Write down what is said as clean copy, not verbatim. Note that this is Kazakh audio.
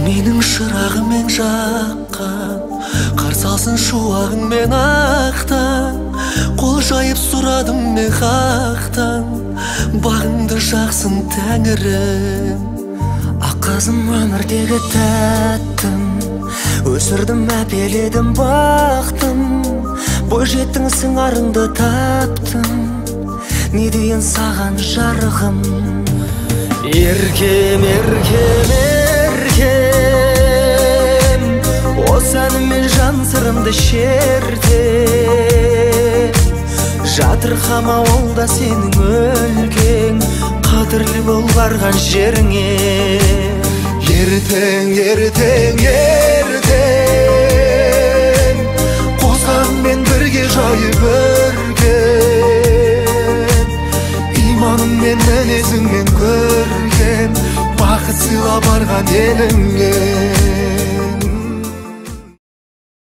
менің шырағыммен жаққан, қарсы алсын шуағыңмен ақтан. Қол жайып сұрадым мен хақтан, бағыңды жақсын тәңірім. Ақ қызым өмірдегі тәттім, өсірдім әпеледім бақтым. Бой жеттің сыңарыңды таптым, не дейін саған жарығым. Еркем, еркем, еркем, осы әніммен жан сырымды шерте. Жатырқама, ол да сенің өлкең, қадірлі бол барған жеріңе. Ертең, ертең, ертең, қосанмен бірге жайып өрген. Иманыңмен, мінезіңмен көрген, бақыт сыйла барған еліңе.